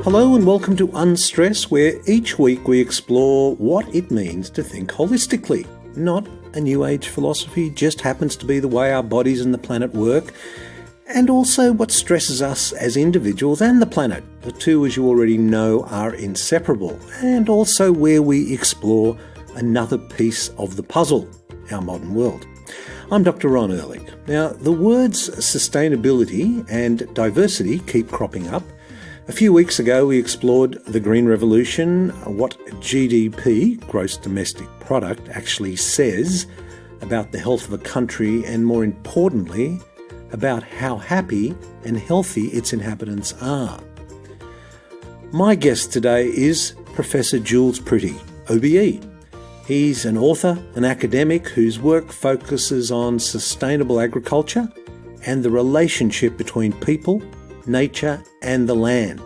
Hello and welcome to Unstress, where each week we explore what it means to think holistically. Not a new age philosophy, just happens to be the way our bodies and the planet work, and also what stresses us as individuals and the planet. The two, as you already know, are inseparable, and also where we explore another piece of the puzzle, our modern world. I'm Dr Ron Ehrlich. Now, the words sustainability and diversity keep cropping up. A few weeks ago, we explored the Green Revolution, what GDP, gross domestic product, actually says about the health of a country, and more importantly, about how happy and healthy its inhabitants are. My guest today is Professor Jules Pretty, OBE. He's an author, an academic whose work focuses on sustainable agriculture and the relationship between people, nature and the land.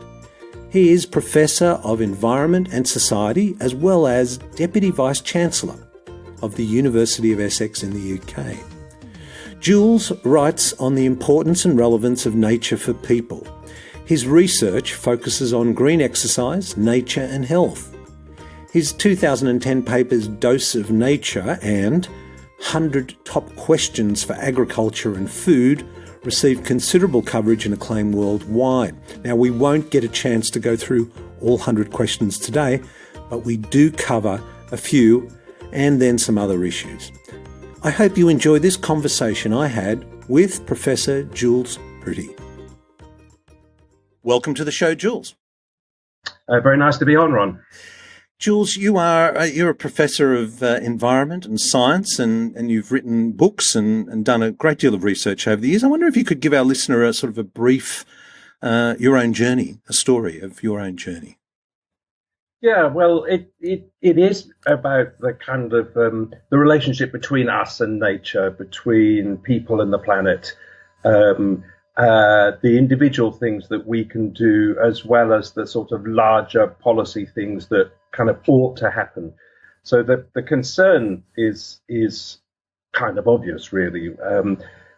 He is Professor of Environment and Society, as well as Deputy Vice-Chancellor of the University of Essex in the UK. Jules writes on the importance and relevance of nature for people. His research focuses on green exercise, nature and health. His 2010 papers Dose of Nature and 100 Top Questions for Agriculture and Food received considerable coverage and acclaim worldwide. Now, we won't get a chance to go through all 100 questions today, but we do cover a few and then some other issues. I hope you enjoy this conversation I had with Professor Jules Pretty. Welcome to the show, Jules. Very nice to be on, Ron. Jules, you're a professor of environment and science, and you've written books and done a great deal of research over the years. I wonder if you could give our listener a sort of a brief, your own journey, a story of your own journey. Yeah, well, it is about the kind of the relationship between us and nature, between people and the planet, the individual things that we can do, as well as the sort of larger policy things that kind of ought to happen. So the concern is kind of obvious, really.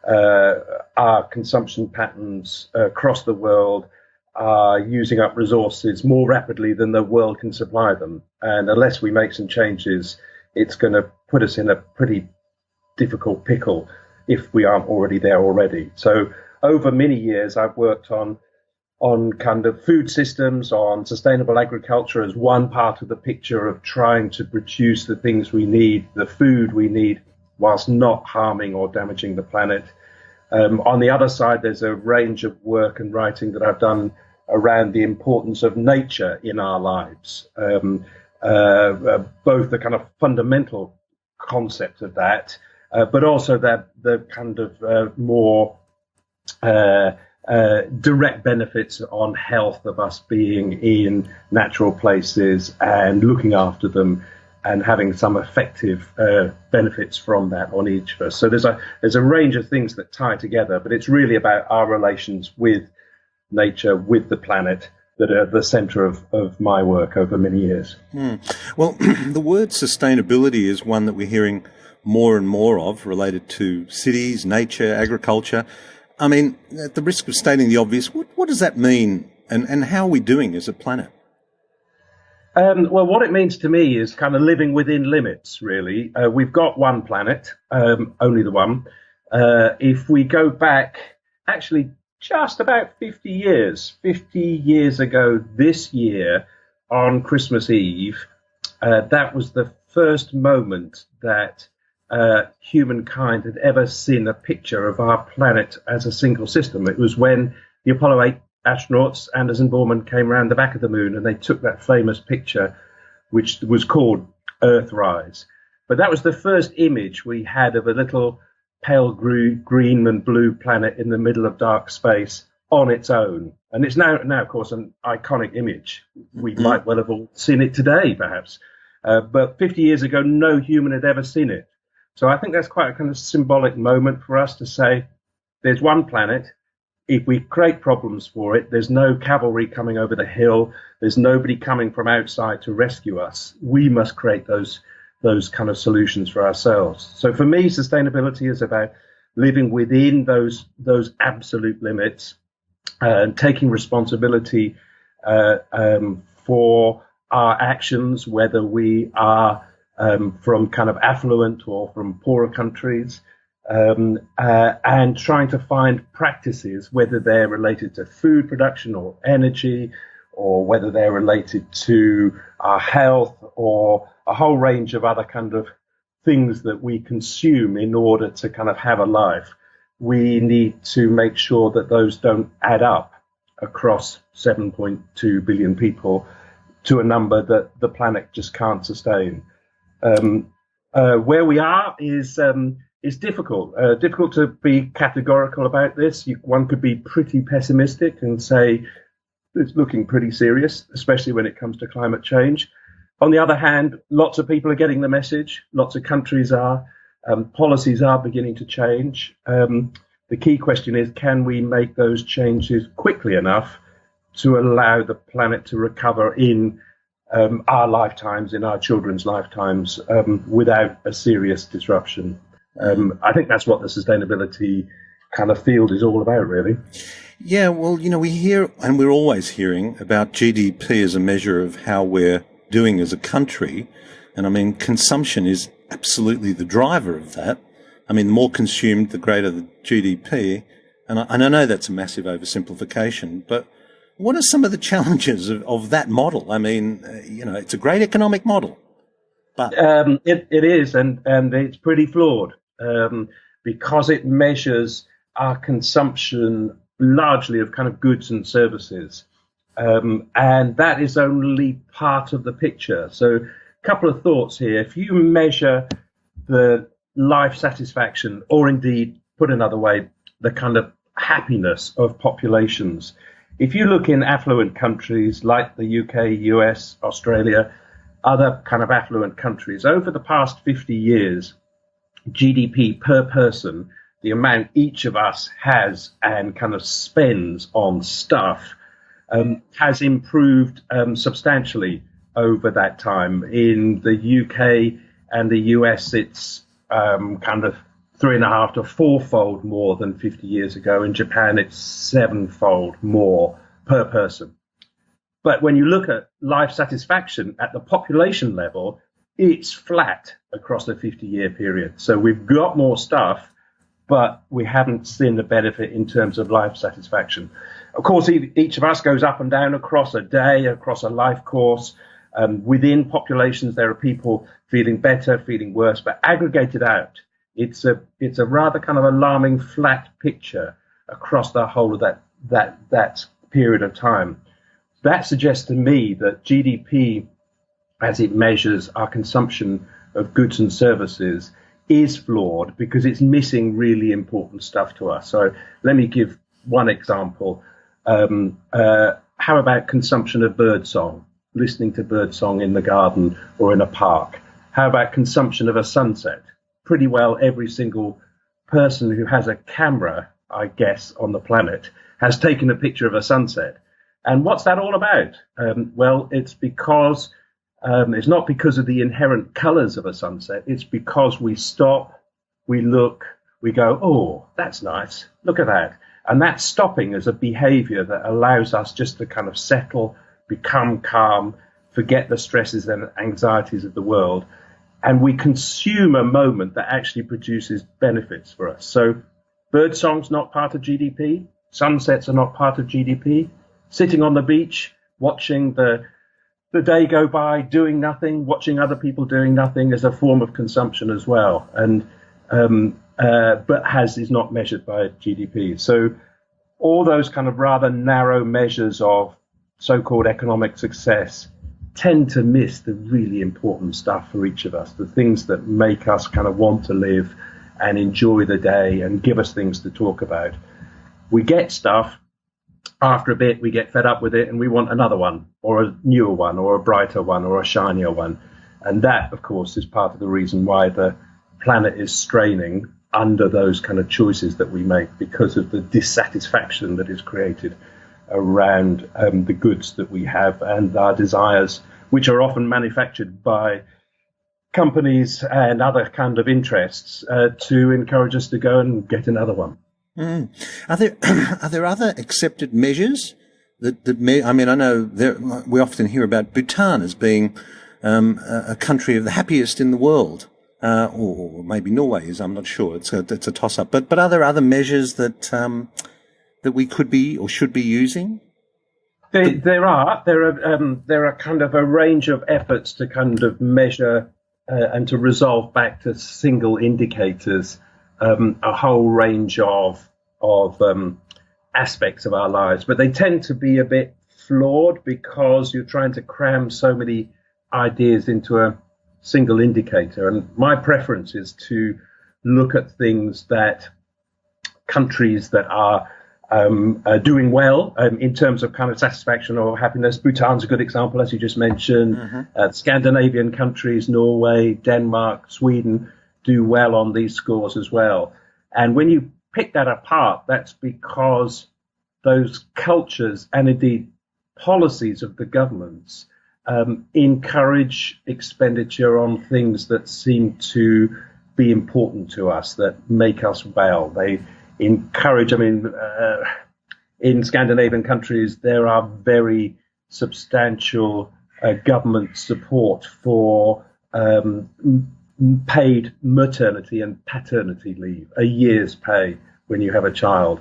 Our consumption patterns across the world are using up resources more rapidly than the world can supply them. And unless we make some changes, it's going to put us in a pretty difficult pickle if we aren't already there already. So over many years, I've worked on kind of food systems, on sustainable agriculture as one part of the picture of trying to produce the things we need, the food we need, whilst not harming or damaging the planet. On the other side, there's a range of work and writing that I've done around the importance of nature in our lives, both the kind of fundamental concept of that, but also the kind of more direct benefits on health of us being in natural places and looking after them and having some effective benefits from that on each of us. So there's a range of things that tie together, but it's really about our relations with nature, with the planet, that are at the centre of my work over many years. Well, the word sustainability is one that we're hearing more and more of, related to cities, nature, agriculture. I mean, at the risk of stating the obvious, what does that mean, and how are we doing as a planet? Well, what it means to me is kind of living within limits, really. We've got one planet, only the one. If we go back, actually, just about 50 years ago this year, on Christmas Eve, that was the first moment that humankind had ever seen a picture of our planet as a single system. It was when the Apollo 8 astronauts, Anders and Borman, came around the back of the moon, and they took that famous picture, which was called Earthrise. But that was the first image we had of a little pale green and blue planet in the middle of dark space on its own. And it's now of course, an iconic image. We might well have all seen it today, perhaps. But 50 years ago, no human had ever seen it. So I think that's quite a kind of symbolic moment for us to say, there's one planet. If we create problems for it, there's no cavalry coming over the hill. There's nobody coming from outside to rescue us. We must create those kind of solutions for ourselves. So for me, sustainability is about living within those absolute limits, taking responsibility for our actions, whether we are from kind of affluent or from poorer countries, and trying to find practices, whether they're related to food production or energy, or whether they're related to our health or a whole range of other kind of things that we consume in order to kind of have a life. We need to make sure that those don't add up across 7.2 billion people to a number that the planet just can't sustain. Where we are is difficult. Difficult to be categorical about this. One could be pretty pessimistic and say it's looking pretty serious, especially when it comes to climate change. On the other hand, lots of people are getting the message. Lots of countries are. Policies are beginning to change. The key question is, can we make those changes quickly enough to allow the planet to recover in our lifetimes, in our children's lifetimes, without a serious disruption? I think that's what the sustainability kind of field is all about, really. Yeah, well, we hear, and we're always hearing about GDP as a measure of how we're doing as a country. And I mean, consumption is absolutely the driver of that. I mean, the more consumed, the greater the GDP. And I know that's a massive oversimplification, but what are some of the challenges of that model? I mean, it's a great economic model, but it is, and it's pretty flawed because it measures our consumption largely of kind of goods and services, and that is only part of the picture. So, a couple of thoughts here: if you measure the life satisfaction, or indeed, put another way, the kind of happiness of populations. If you look in affluent countries like the UK, US, Australia, other kind of affluent countries, over the past 50 years, GDP per person, the amount each of us has and kind of spends on stuff, has improved substantially over that time. In the UK and the US, it's kind of 3.5 to 4-fold more than 50 years ago. In Japan, it's 7-fold more per person. But when you look at life satisfaction at the population level, it's flat across a 50-year period. So we've got more stuff, but we haven't seen the benefit in terms of life satisfaction. Of course, each of us goes up and down across a day, across a life course. Within populations, there are people feeling better, feeling worse, but aggregated out, it's a rather kind of alarming flat picture across the whole of that period of time. That suggests to me that GDP, as it measures our consumption of goods and services, is flawed because it's missing really important stuff to us. So let me give one example. How about consumption of birdsong, listening to birdsong in the garden or in a park? How about consumption of a sunset? Pretty well every single person who has a camera, I guess, on the planet has taken a picture of a sunset. And what's that all about? Well, it's because it's not because of the inherent colors of a sunset. It's because we stop, we look, we go, oh, that's nice. Look at that. And that stopping is a behavior that allows us just to kind of settle, become calm, forget the stresses and anxieties of the world. And we consume a moment that actually produces benefits for us. So birdsong's not part of GDP. Sunsets are not part of GDP. Sitting on the beach, watching the day go by, doing nothing, watching other people doing nothing is a form of consumption as well. And but is not measured by GDP. So all those kind of rather narrow measures of so-called economic success tend to miss the really important stuff for each of us, the things that make us kind of want to live and enjoy the day and give us things to talk about. We get stuff, after a bit we get fed up with it and we want another one, or a newer one, or a brighter one, or a shinier one. And that, of course, is part of the reason why the planet is straining under those kind of choices that we make, because of the dissatisfaction that is created around the goods that we have and our desires, which are often manufactured by companies and other kind of interests to encourage us to go and get another one. Mm. Are there other accepted measures I mean, I know we often hear about Bhutan as being a country of the happiest in the world, or maybe Norway is. I'm not sure. It's a toss-up. But are there other measures that we could be or should be using? There are kind of a range of efforts to kind of measure and to resolve back to single indicators a whole range of aspects of our lives, but they tend to be a bit flawed because you're trying to cram so many ideas into a single indicator. And my preference is to look at things that countries that are doing well in terms of kind of satisfaction or happiness. Bhutan's a good example, as you just mentioned. Mm-hmm. Scandinavian countries, Norway, Denmark, Sweden do well on these scores as well. And when you pick that apart, that's because those cultures and indeed policies of the governments encourage expenditure on things that seem to be important to us, that make us well. They encourage, in Scandinavian countries, there are very substantial government support for paid maternity and paternity leave, a year's pay when you have a child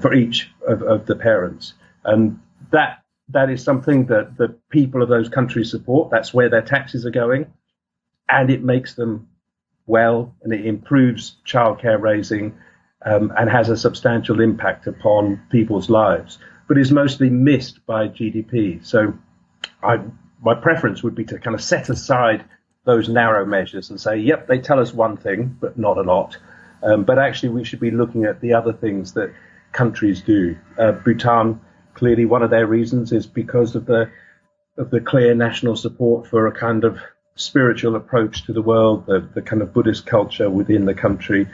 for each of the parents. And that is something that the people of those countries support. That's where their taxes are going. And it makes them well, and it improves childcare raising and has a substantial impact upon people's lives, but is mostly missed by GDP. So my preference would be to kind of set aside those narrow measures and say, yep, they tell us one thing, but not a lot. But actually, we should be looking at the other things that countries do. Bhutan, clearly one of their reasons is because of the clear national support for a kind of spiritual approach to the world. The kind of Buddhist culture within the country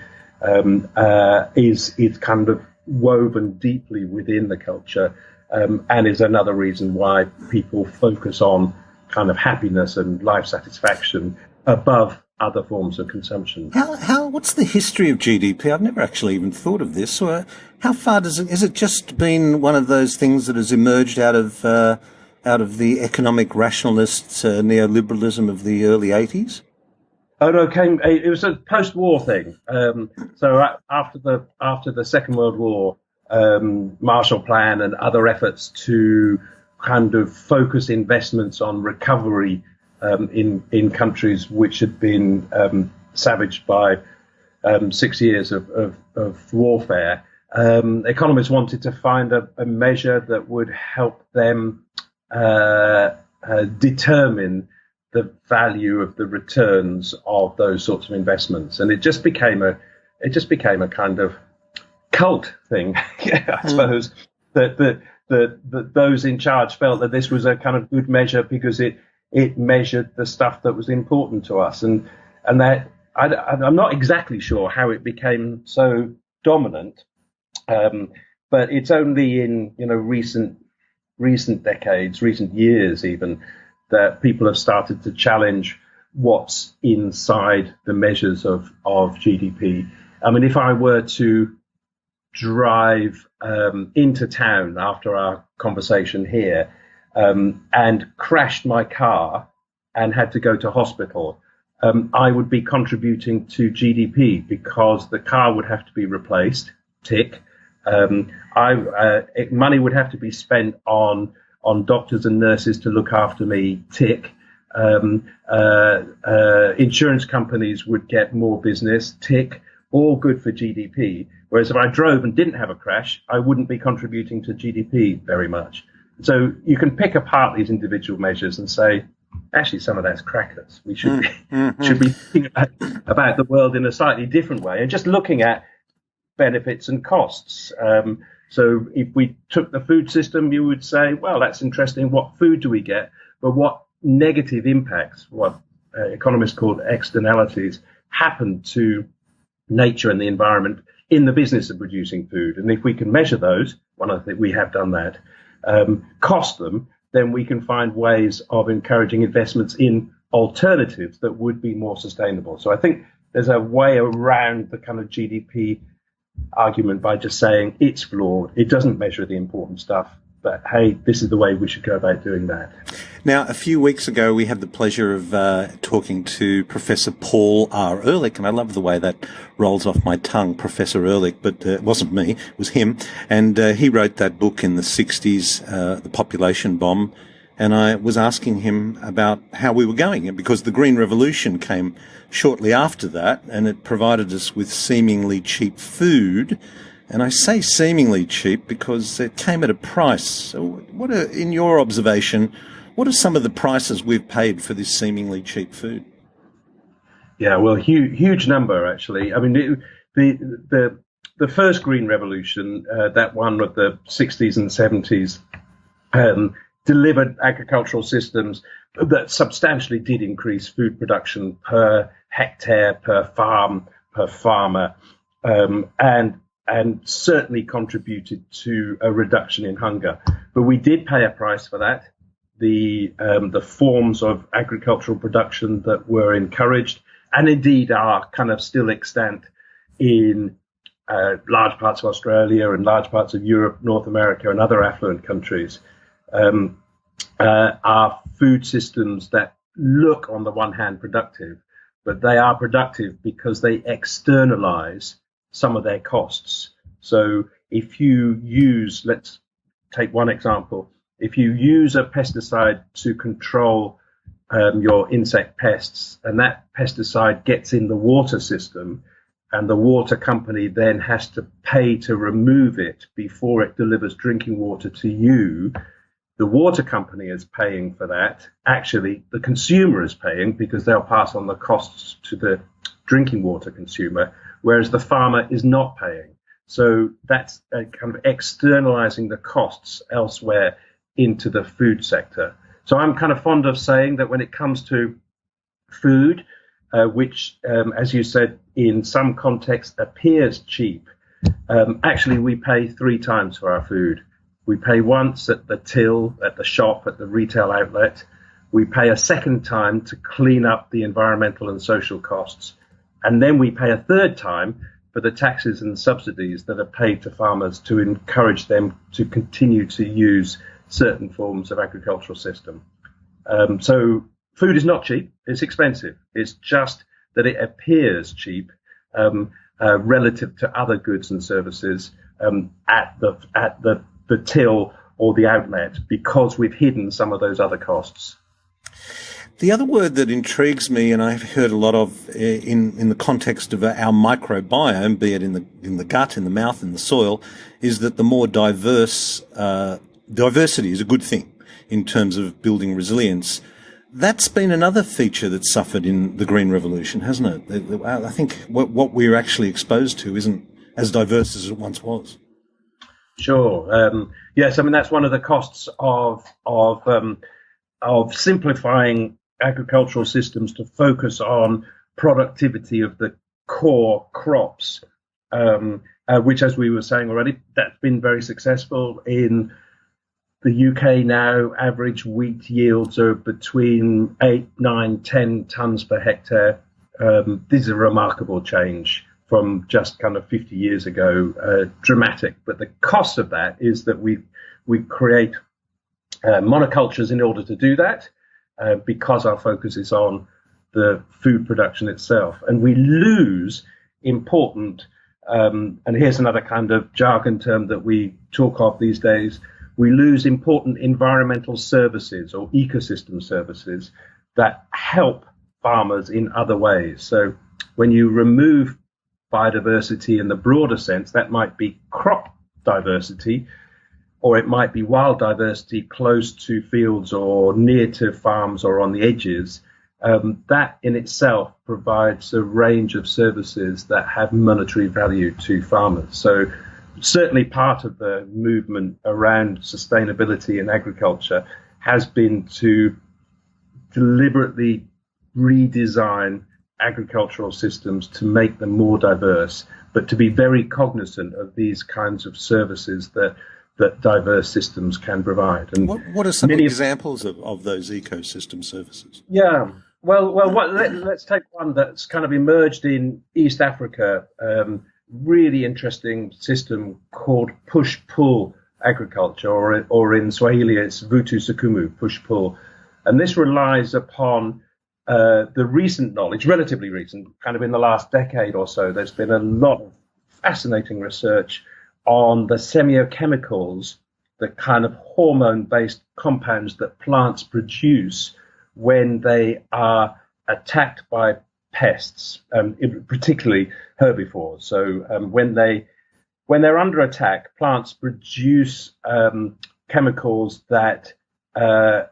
is kind of woven deeply within the culture, and is another reason why people focus on kind of happiness and life satisfaction above other forms of consumption. What's the history of GDP? I've never actually even thought of this. So how far has it just been one of those things that has emerged out of the economic rationalist neoliberalism of the early 80s? Oh no, it was a post-war thing. So after the Second World War, Marshall Plan and other efforts to kind of focus investments on recovery in countries which had been savaged by 6 years of warfare. Economists wanted to find a measure that would help them determine the value of the returns of those sorts of investments, and it just became a kind of cult thing, I suppose. That those in charge felt that this was a kind of good measure because it measured the stuff that was important to us, and that I'm not exactly sure how it became so dominant, but it's only in recent decades, recent years even, that people have started to challenge what's inside the measures of GDP. I mean, if I were to drive into town after our conversation here and crashed my car and had to go to hospital, I would be contributing to GDP because the car would have to be replaced, tick. Money would have to be spent on doctors and nurses to look after me, tick. Insurance companies would get more business, tick. All good for GDP. Whereas if I drove and didn't have a crash, I wouldn't be contributing to GDP very much. So you can pick apart these individual measures and say, actually, some of that's crackers. We should be thinking about the world in a slightly different way and just looking at benefits and costs. So if we took the food system, you would say, well, that's interesting. What food do we get? But what negative impacts, what economists call externalities, happen to nature and the environment in the business of producing food? And if we can measure those, I think we have done that, cost them, then we can find ways of encouraging investments in alternatives that would be more sustainable. So I think there's a way around the kind of GDP argument by just saying it's flawed. It doesn't measure the important stuff. But, hey, this is the way we should go about doing that. Now, a few weeks ago, we had the pleasure of talking to Professor Paul R. Ehrlich, and I love the way that rolls off my tongue, Professor Ehrlich, but it wasn't me, it was him. And he wrote that book in the 60s, The Population Bomb, and I was asking him about how we were going, because the Green Revolution came shortly after that, and it provided us with seemingly cheap food. And I say seemingly cheap because it came at a price. So in your observation, what are some of the prices we've paid for this seemingly cheap food? Yeah, well, huge number, actually. I mean, the first Green Revolution, that one of the 60s and 70s, delivered agricultural systems that substantially did increase food production per hectare, per farm, per farmer, and certainly contributed to a reduction in hunger. But we did pay a price for that. The forms of agricultural production that were encouraged, and indeed are kind of still extant in large parts of Australia and large parts of Europe, North America, and other affluent countries, are food systems that look, on the one hand, productive, but they are productive because they externalize some of their costs. So if you use, let's take one example, if you use a pesticide to control your insect pests, and that pesticide gets in the water system, and the water company then has to pay to remove it before it delivers drinking water to you, the water company is paying for that. Actually, the consumer is paying because they'll pass on the costs to the drinking water consumer, whereas the farmer is not paying. So that's kind of externalizing the costs elsewhere into the food sector. So I'm kind of fond of saying that when it comes to food, which, as you said, in some contexts appears cheap, actually we pay 3 times for our food. We pay once at the till, at the shop, at the retail outlet. We pay a second time to clean up the environmental and social costs. And then we pay a third time for the taxes and subsidies that are paid to farmers to encourage them to continue to use certain forms of agricultural system. So food is not cheap, it's expensive. It's just that it appears cheap relative to other goods and services at the till or the outlet, because we've hidden some of those other costs. The other word that intrigues me, and I've heard a lot of in the context of our microbiome, be it in the gut, in the mouth, in the soil, is that the more diversity is a good thing in terms of building resilience. That's been another feature that's suffered in the Green Revolution, hasn't it? I think what we're actually exposed to isn't as diverse as it once was. Sure. Yes, I mean that's one of the costs of simplifying agricultural systems to focus on productivity of the core crops, which, as we were saying already, that's been very successful. In the UK now, average wheat yields are between 8, 9, 10 tons per hectare. This is a remarkable change from just kind of 50 years ago, dramatic. But the cost of that is that we create monocultures in order to do that, because our focus is on the food production itself. And we lose important, and here's another kind of jargon term that we talk of these days, we lose important environmental services or ecosystem services that help farmers in other ways. So when you remove biodiversity in the broader sense, that might be crop diversity, or it might be wild diversity close to fields or near to farms or on the edges. That in itself provides a range of services that have monetary value to farmers. So certainly part of the movement around sustainability in agriculture has been to deliberately redesign agricultural systems to make them more diverse, but to be very cognizant of these kinds of services that diverse systems can provide. And what are some examples of those ecosystem services? Yeah, Let's take one that's kind of emerged in East Africa. Really interesting system called push-pull agriculture, or in Swahili it's vutu sukumu, push-pull. And this relies upon the recent knowledge, relatively recent, kind of in the last decade or so. There's been a lot of fascinating research on the semiochemicals, the kind of hormone-based compounds that plants produce when they are attacked by pests, particularly herbivores. So when they're under attack, plants produce chemicals that are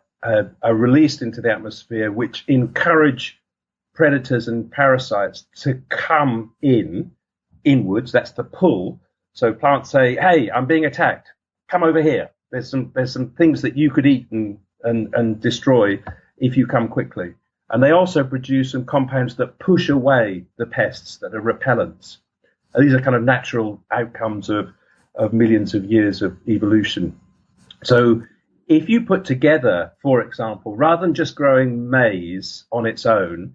released into the atmosphere, which encourage predators and parasites to come inwards. That's the pull. So plants say, "Hey, I'm being attacked. Come over here. There's some things that you could eat and destroy if you come quickly." And they also produce some compounds that push away the pests, that are repellents. And these are kind of natural outcomes of millions of years of evolution. So if you put together, for example, rather than just growing maize on its own,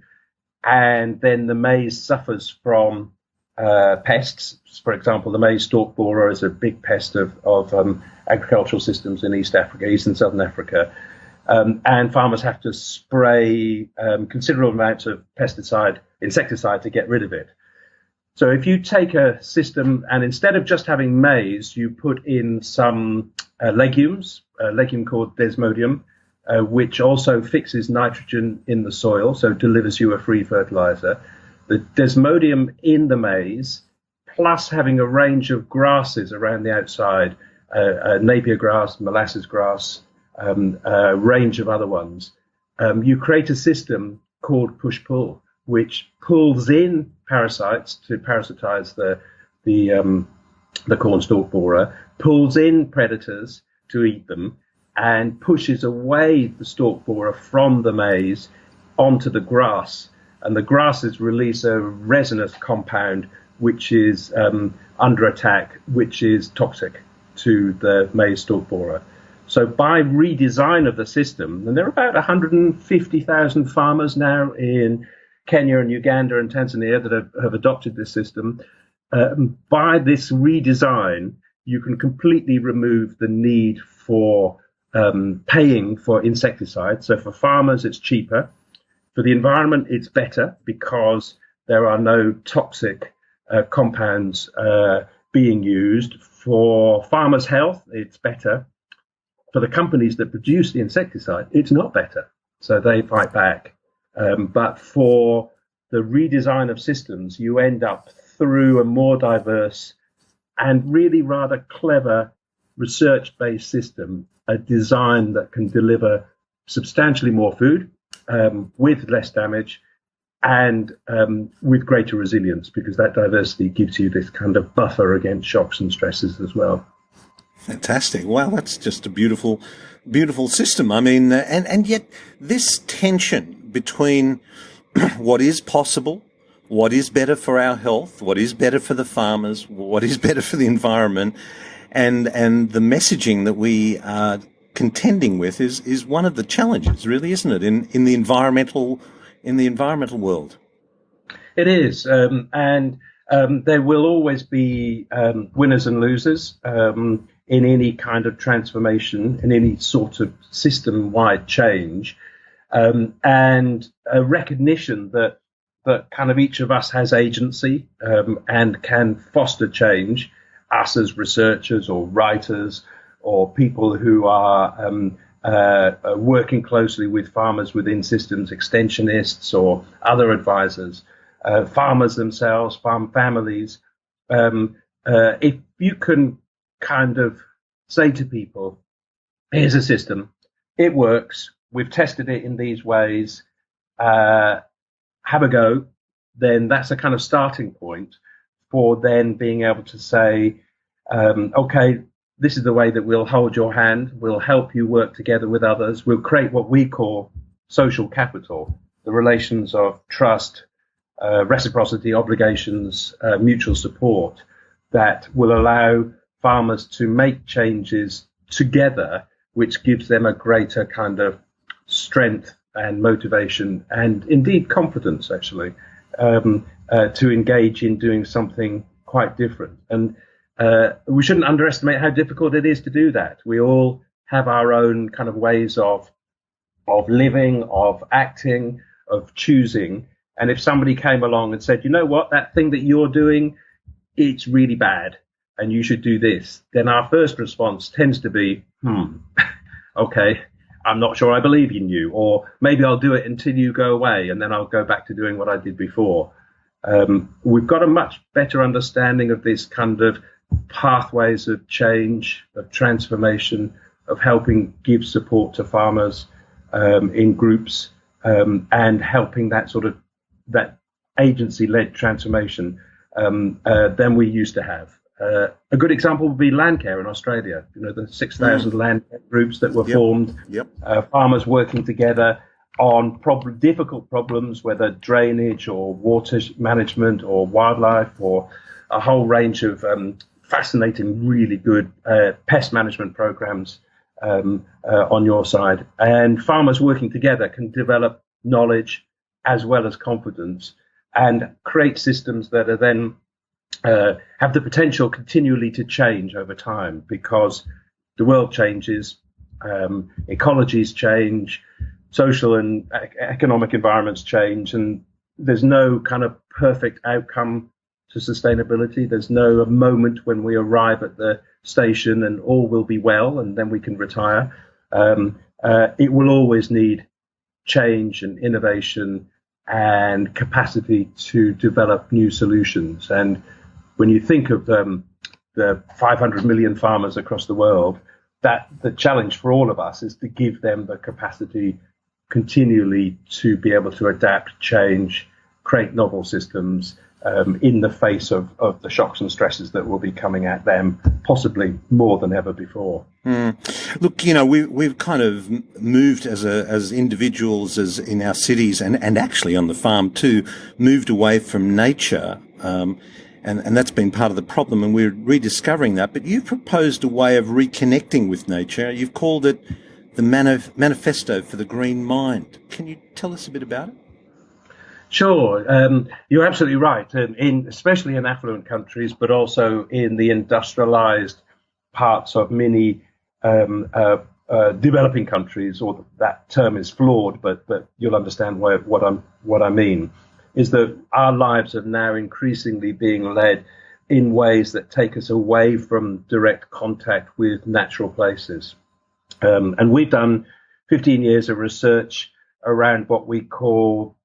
and then the maize suffers from pests, for example, the maize stalk borer is a big pest of agricultural systems in East and Southern Africa. And farmers have to spray considerable amounts of insecticide to get rid of it. So if you take a system and instead of just having maize, you put in some legumes, a legume called desmodium, which also fixes nitrogen in the soil, so delivers you a free fertilizer. The desmodium in the maize, plus having a range of grasses around the outside, napier grass, molasses grass, a range of other ones, you create a system called push-pull, which pulls in parasites to parasitize the corn stalk borer, pulls in predators to eat them, and pushes away the stalk borer from the maize onto the grass. And the grasses release a resinous compound which is under attack, which is toxic to the maize stalk borer. So by redesign of the system, and there are about 150,000 farmers now in Kenya and Uganda and Tanzania that have adopted this system, by this redesign, you can completely remove the need for paying for insecticides. So for farmers, it's cheaper. For the environment, it's better because there are no toxic compounds being used. For farmers' health, it's better. For the companies that produce the insecticide, it's not better. So they fight back. But for the redesign of systems, you end up through a more diverse and really rather clever research-based system, a design that can deliver substantially more food with less damage and with greater resilience, because that diversity gives you this kind of buffer against shocks and stresses as well. Fantastic. Wow, that's just a beautiful, beautiful system. I mean, and yet this tension between what is possible, what is better for our health, what is better for the farmers, what is better for the environment, and the messaging that we are contending with is one of the challenges, really, isn't it, in the environmental world? It is, and there will always be winners and losers in any kind of transformation, in any sort of system-wide change, and a recognition that kind of each of us has agency and can foster change, us as researchers or writers or people who are working closely with farmers within systems, extensionists or other advisors, farmers themselves, farm families. If you can kind of say to people, here's a system, it works, we've tested it in these ways, have a go, then that's a kind of starting point for then being able to say, okay, this is the way that we'll hold your hand, we'll help you work together with others, we'll create what we call social capital, the relations of trust, reciprocity, obligations, mutual support that will allow farmers to make changes together, which gives them a greater kind of strength and motivation and indeed confidence, actually, to engage in doing something quite different. And we shouldn't underestimate how difficult it is to do that. We all have our own kind of ways of living, of acting, of choosing. And if somebody came along and said, you know what, that thing that you're doing, it's really bad and you should do this, then our first response tends to be, okay, I'm not sure I believe in you, or maybe I'll do it until you go away and then I'll go back to doing what I did before. We've got a much better understanding of this kind of pathways of change, of transformation, of helping give support to farmers in groups, and helping that sort of that agency-led transformation than we used to have. A good example would be land care in Australia. You know, the 6,000 land care groups that were formed, farmers working together on difficult problems, whether drainage or water management or wildlife or a whole range of fascinating, really good pest management programs on your side. And farmers working together can develop knowledge as well as confidence and create systems that are then have the potential continually to change over time, because the world changes, ecologies change, social and economic environments change, and there's no kind of perfect outcome to sustainability. There's no moment when we arrive at the station and all will be well and then we can retire. It will always need change and innovation and capacity to develop new solutions. And when you think of the 500 million farmers across the world, that the challenge for all of us is to give them the capacity continually to be able to adapt, change, create novel systems in the face of the shocks and stresses that will be coming at them, possibly more than ever before. Look, you know, we've kind of moved as individuals, as in our cities and actually on the farm too, moved away from nature. And that's been part of the problem, and we're rediscovering that. But you've proposed a way of reconnecting with nature. You've called it the Manifesto for the Green Mind. Can you tell us a bit about it? Sure. You're absolutely right. Especially in affluent countries, but also in the industrialized parts of many developing countries, or that term is flawed, but you'll understand what I mean, is that our lives are now increasingly being led in ways that take us away from direct contact with natural places. And we've done 15 years of research around what we call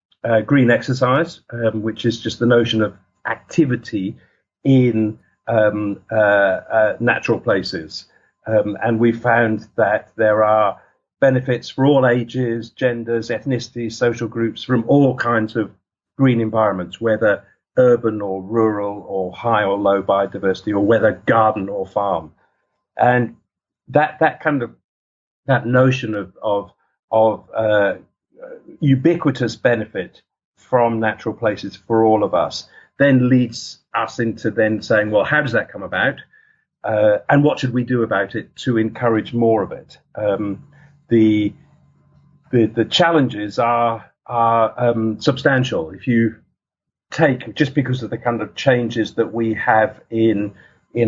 green exercise, which is just the notion of activity in natural places. And we found that there are benefits for all ages, genders, ethnicities, social groups from all kinds of green environments, whether urban or rural or high or low biodiversity, or whether garden or farm. And that notion of ubiquitous benefit from natural places for all of us then leads us into then saying, well, how does that come about? And what should we do about it to encourage more of it? The challenges are substantial. If you take, just because of the kind of changes that we have in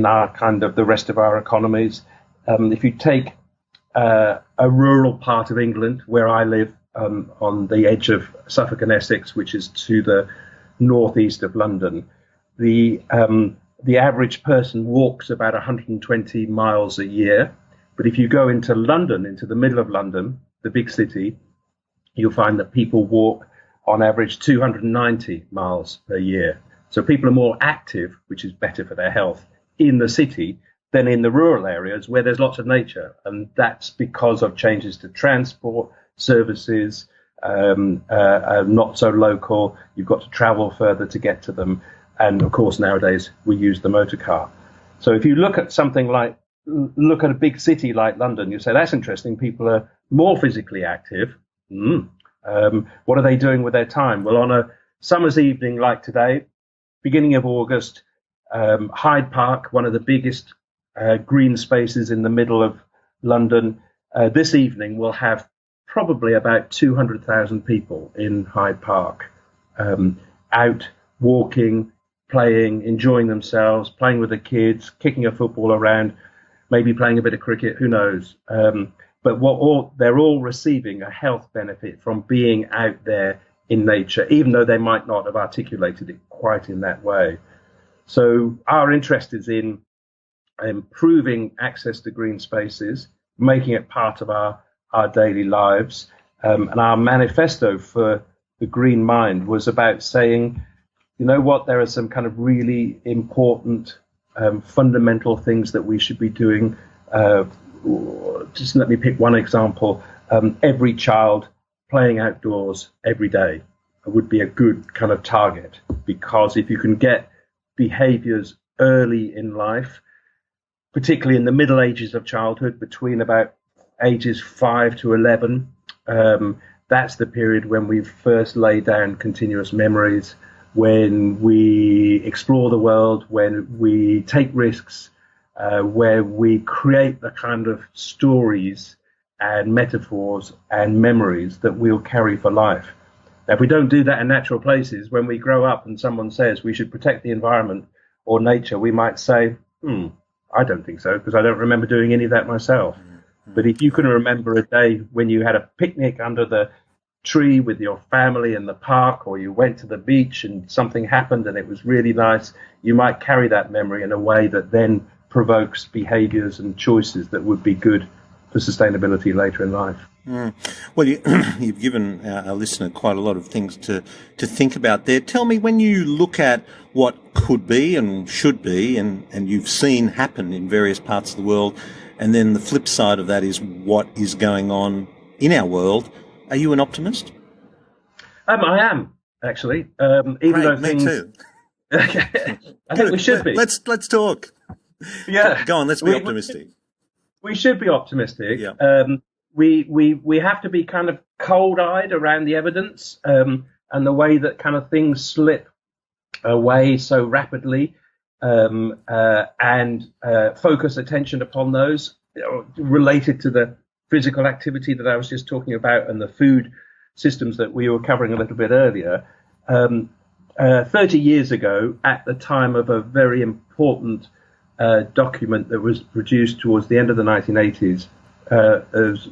our kind of the rest of our economies, if you take a rural part of England where I live, on the edge of Suffolk and Essex, which is to the northeast of London, the average person walks about 120 miles a year. But if you go into London, into the middle of London, the big city, you'll find that people walk on average 290 miles a year. So people are more active, which is better for their health, in the city than in the rural areas where there's lots of nature. And that's because of changes to transport, services, not so local. You've got to travel further to get to them. And of course, nowadays we use the motor car. So if you look at a big city like London, you say, that's interesting. People are more physically active. What are they doing with their time? Well, on a summer's evening like today, beginning of August, Hyde Park, one of the biggest green spaces in the middle of London, this evening will have probably about 200,000 people in Hyde Park, out walking, playing, enjoying themselves, playing with the kids, kicking a football around, maybe playing a bit of cricket, who knows. But they're all receiving a health benefit from being out there in nature, even though they might not have articulated it quite in that way. So our interest is in improving access to green spaces, making it part of our daily lives. And our manifesto for the Green Mind was about saying, you know what, there are some kind of really important fundamental things that we should be doing. Just let me pick one example. Every child playing outdoors every day would be a good kind of target, because if you can get behaviors early in life, particularly in the middle ages of childhood, between about ages 5 to 11, that's the period when we first lay down continuous memories, when we explore the world, when we take risks, where we create the kind of stories and metaphors and memories that we'll carry for life. Now, if we don't do that in natural places, when we grow up and someone says we should protect the environment or nature, we might say, I don't think so, because I don't remember doing any of that myself. But if you can remember a day when you had a picnic under the tree with your family in the park, or you went to the beach and something happened and it was really nice, you might carry that memory in a way that then provokes behaviors and choices that would be good for sustainability later in life. Well, you've given our listener quite a lot of things to think about there. Tell me, when you look at what could be and should be, and you've seen happen in various parts of the world, and then the flip side of that is what is going on in our world, are you an optimist? I am, actually. Even though me too. I think we should be. Let's talk. Yeah. Go on, let's be optimistic. We should be optimistic. Yeah. We have to be kind of cold-eyed around the evidence, and the way that kind of things slip away so rapidly, and focus attention upon those related to the physical activity that I was just talking about and the food systems that we were covering a little bit earlier. 30 years ago, at the time of a very important document that was produced towards the end of the 1980s,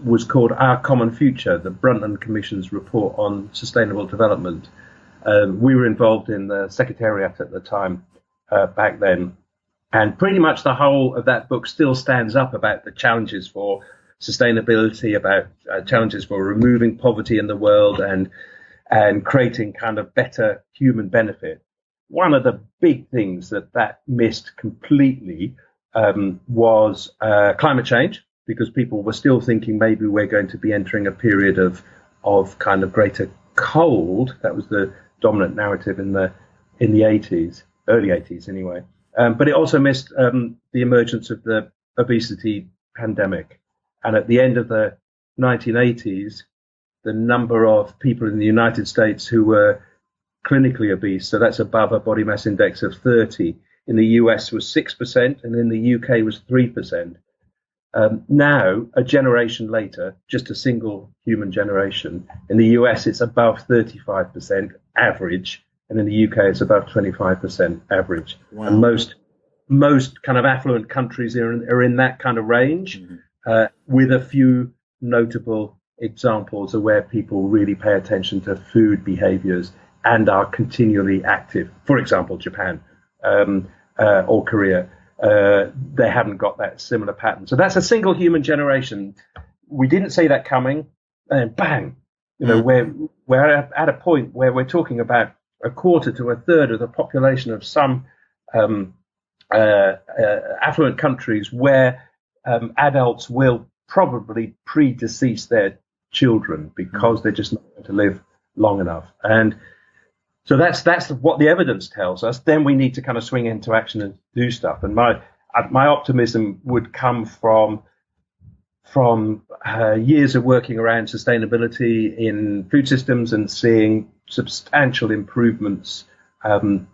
was called Our Common Future, the Brundtland Commission's report on sustainable development. We were involved in the Secretariat at the time, back then, and pretty much the whole of that book still stands up about the challenges for sustainability, about challenges for removing poverty in the world and creating kind of better human benefit. One of the big things that missed completely was climate change, because people were still thinking maybe we're going to be entering a period of kind of greater cold. That was the dominant narrative in the 80s, early 80s anyway. But it also missed the emergence of the obesity pandemic. And at the end of the 1980s, the number of people in the United States who were clinically obese, so that's above a body mass index of 30, in the US was 6%, and in the UK was 3%. Now, a generation later, just a single human generation, in the US it's above 35% average, and in the UK it's above 25% average. Wow. And most kind of affluent countries are in that kind of range, with a few notable examples of where people really pay attention to food behaviors and are continually active. For example, Japan or Korea. They haven't got that similar pattern. So that's a single human generation. We didn't see that coming, and bang, we're at a point where we're talking about a quarter to a third of the population of some affluent countries where adults will probably predecease their children because they're just not going to live long enough. And so that's what the evidence tells us. Then we need to kind of swing into action and do stuff. And my optimism would come from years of working around sustainability in food systems and seeing substantial improvements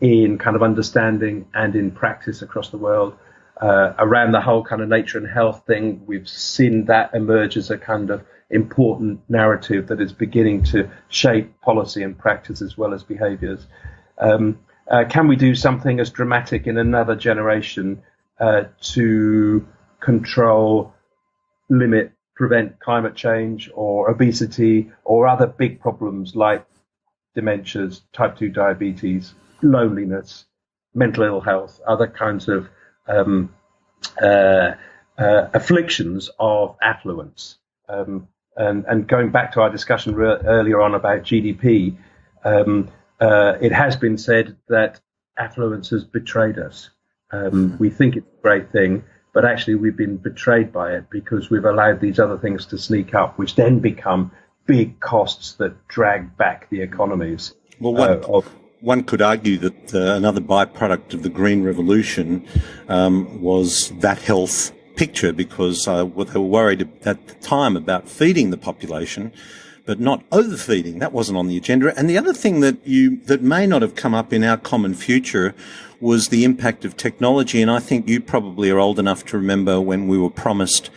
in kind of understanding and in practice across the world. Around the whole kind of nature and health thing, we've seen that emerge as a kind of important narrative that is beginning to shape policy and practice as well as behaviours. Can we do something as dramatic in another generation to control, limit, prevent climate change or obesity or other big problems like dementias, type 2 diabetes, loneliness, mental ill health, other kinds of afflictions of affluence? And going back to our discussion earlier on about GDP, it has been said that affluence has betrayed us. We think it's a great thing, but actually we've been betrayed by it because we've allowed these other things to sneak up, which then become big costs that drag back the economies. Well, one could argue that another byproduct of the Green Revolution was that health picture, because they were worried at the time about feeding the population, but not overfeeding. That wasn't on the agenda. And the other thing that may not have come up in our common future was the impact of technology. And I think you probably are old enough to remember when we were promised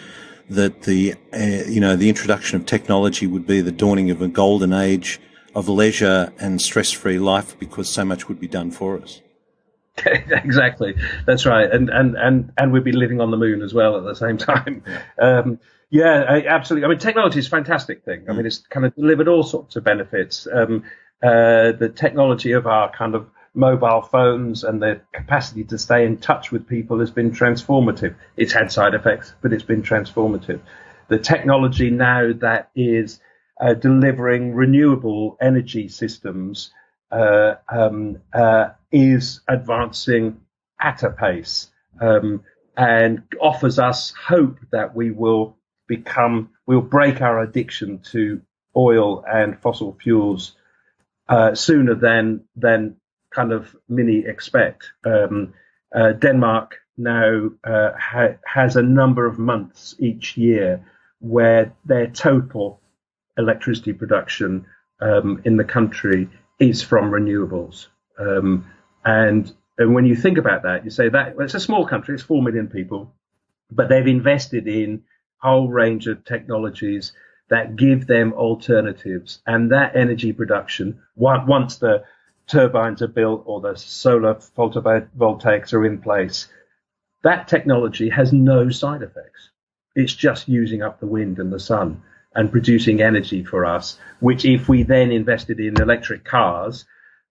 that the introduction of technology would be the dawning of a golden age of leisure and stress-free life, because so much would be done for us. Exactly, that's right, and we'd be living on the moon as well at the same time. Absolutely. I mean, technology is a fantastic thing. I mean, it's kind of delivered all sorts of benefits. The technology of our kind of mobile phones and the capacity to stay in touch with people has been transformative. It's had side effects, but it's been transformative. The technology now that is delivering renewable energy systems is advancing at a pace and offers us hope that we'll break our addiction to oil and fossil fuels sooner than kind of many expect. Denmark now has a number of months each year where their total electricity production in the country is from renewables. And when you think about that, you say that it's a small country, it's 4 million people, but they've invested in a whole range of technologies that give them alternatives. And that energy production, once the turbines are built or the solar photovoltaics are in place, that technology has no side effects. It's just using up the wind and the sun and producing energy for us, which if we then invested in electric cars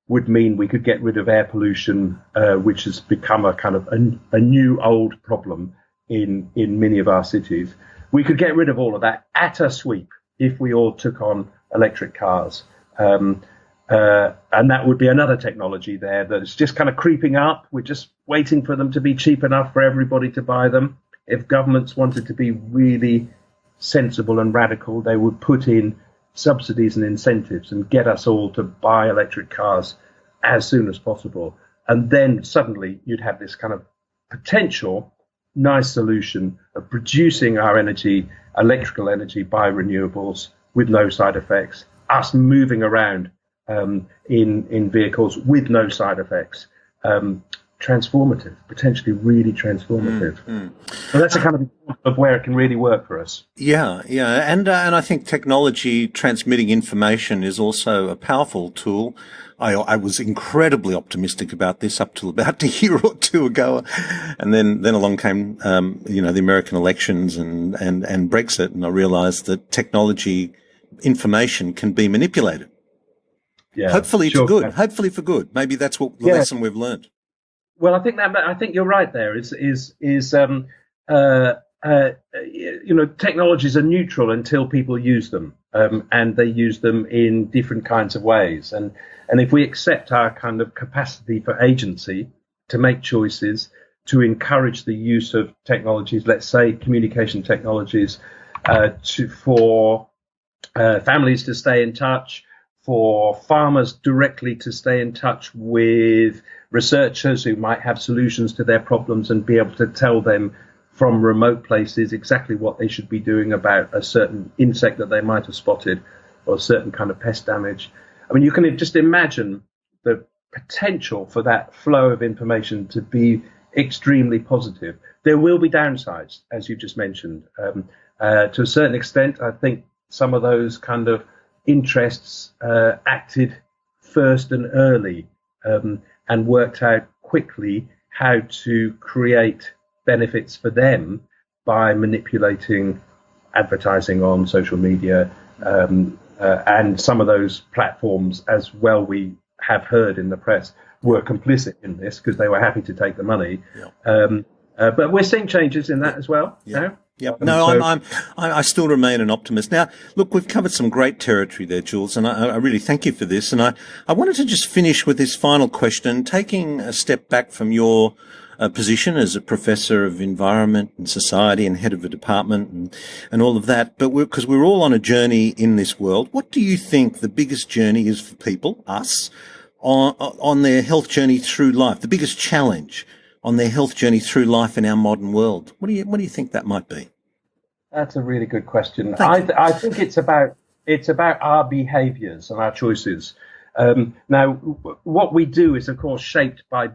would mean we could get rid of air pollution, which has become a kind of a new old problem in many of our cities. We could get rid of all of that at a sweep if we all took on electric cars. And that would be another technology there that's just kind of creeping up. We're just waiting for them to be cheap enough for everybody to buy them. If governments wanted to be really sensible and radical, they would put in subsidies and incentives and get us all to buy electric cars as soon as possible. And then suddenly you'd have this kind of potential nice solution of producing our energy, electrical energy, by renewables with no side effects, us moving around in vehicles with no side effects. Transformative, potentially really transformative. So that's a kind of where it can really work for us. Yeah, and I think technology transmitting information is also a powerful tool. I was incredibly optimistic about this up till about a year or two ago, and then along came the American elections and Brexit, and I realised that technology information can be manipulated. Yeah, hopefully for good. Hopefully for good. Maybe that's what the lesson we've learned. Well, I think you're right. There technologies are neutral until people use them, and they use them in different kinds of ways. And if we accept our kind of capacity for agency to make choices, to encourage the use of technologies, let's say communication technologies, for families to stay in touch, for farmers directly to stay in touch with researchers who might have solutions to their problems and be able to tell them from remote places exactly what they should be doing about a certain insect that they might have spotted or a certain kind of pest damage. I mean, you can just imagine the potential for that flow of information to be extremely positive. There will be downsides, as you just mentioned. To a certain extent, I think some of those kind of interests acted first and early, and worked out quickly how to create benefits for them by manipulating advertising on social media, and some of those platforms, as well we have heard in the press, were complicit in this because they were happy to take the money. Yeah. But we're seeing changes in that as well. Yeah. Now. Yep. No, I still remain an optimist. Now, look, we've covered some great territory there, Jules, and I really thank you for this. And I wanted to just finish with this final question, taking a step back from your position as a professor of environment and society and head of a department and all of that. But because we're all on a journey in this world, what do you think the biggest journey is for people, us, on their health journey through life? The biggest challenge on their health journey through life in our modern world? What do you think that might be? That's a really good question. I think it's about our behaviours and our choices. Now, what we do is, of course, shaped by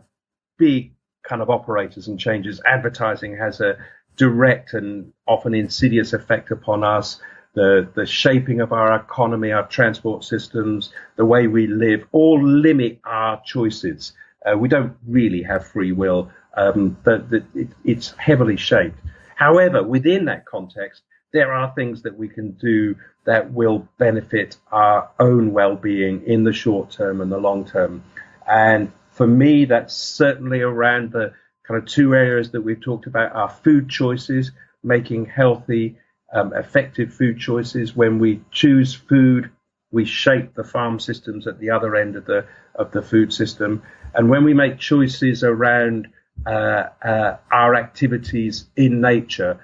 big kind of operators and changes. Advertising has a direct and often insidious effect upon us. The shaping of our economy, our transport systems, the way we live, all limit our choices. We don't really have free will, but it's heavily shaped. However, within that context, there are things that we can do that will benefit our own well-being in the short term and the long term. And for me, that's certainly around the kind of two areas that we've talked about: our food choices, making healthy, effective food choices. When we choose food, we shape the farm systems at the other end of the food system. And when we make choices around our activities in nature,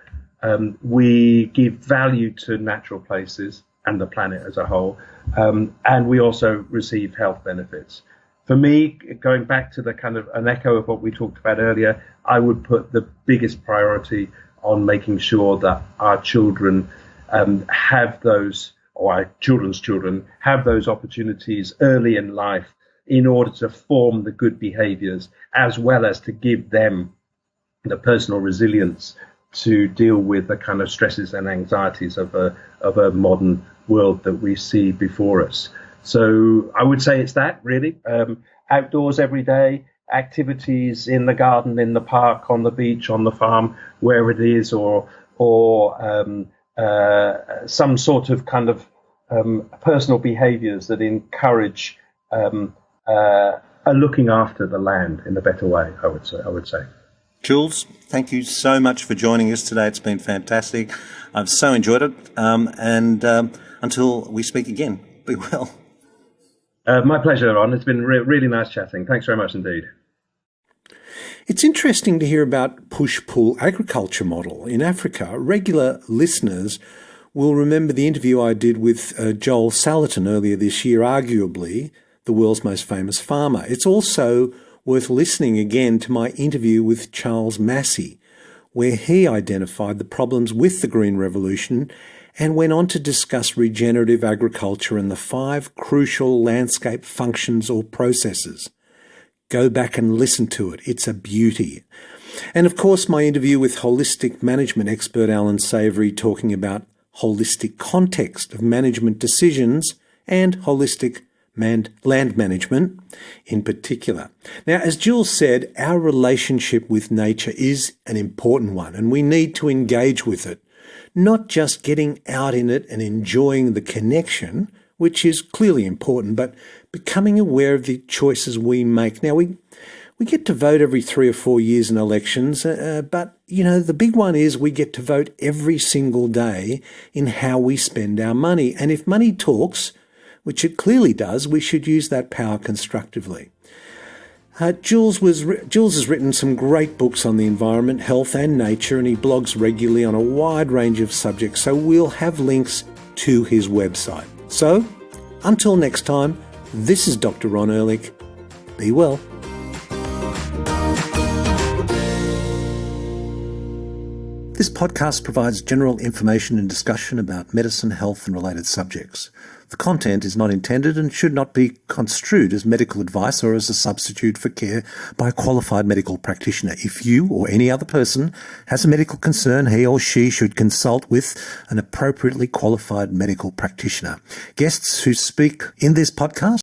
we give value to natural places and the planet as a whole, and we also receive health benefits. For me, going back to the kind of an echo of what we talked about earlier, I would put the biggest priority on making sure that our children have those, or our children's children have those opportunities early in life, in order to form the good behaviors, as well as to give them the personal resilience to deal with the kind of stresses and anxieties of a modern world that we see before us. So I would say it's that, really. Outdoors every day, activities in the garden, in the park, on the beach, on the farm, wherever it is, or some sort of kind of personal behaviors that encourage looking after the land in a better way, I would say. Jules, thank you so much for joining us today. It's been fantastic. I've so enjoyed it. And until we speak again, be well. My pleasure, Ron. It's been really nice chatting. Thanks very much indeed. It's interesting to hear about push-pull agriculture model in Africa. Regular listeners will remember the interview I did with Joel Salatin earlier this year, arguably the world's most famous farmer. It's also worth listening again to my interview with Charles Massey, where he identified the problems with the Green Revolution and went on to discuss regenerative agriculture and the 5 crucial landscape functions or processes. Go back and listen to it. It's a beauty. And of course, my interview with holistic management expert Alan Savory, talking about holistic context of management decisions and holistic land management in particular. Now, as Jules said, our relationship with nature is an important one, and we need to engage with it, not just getting out in it and enjoying the connection, which is clearly important, but becoming aware of the choices we make. Now, we get to vote every 3 or 4 years in elections, but, the big one is we get to vote every single day in how we spend our money. And if money talks, which it clearly does, we should use that power constructively. Jules has written some great books on the environment, health and nature, and he blogs regularly on a wide range of subjects, so we'll have links to his website. So, until next time, this is Dr. Ron Ehrlich. Be well. This podcast provides general information and discussion about medicine, health and related subjects. The content is not intended and should not be construed as medical advice or as a substitute for care by a qualified medical practitioner. If you or any other person has a medical concern, he or she should consult with an appropriately qualified medical practitioner. Guests who speak in this podcast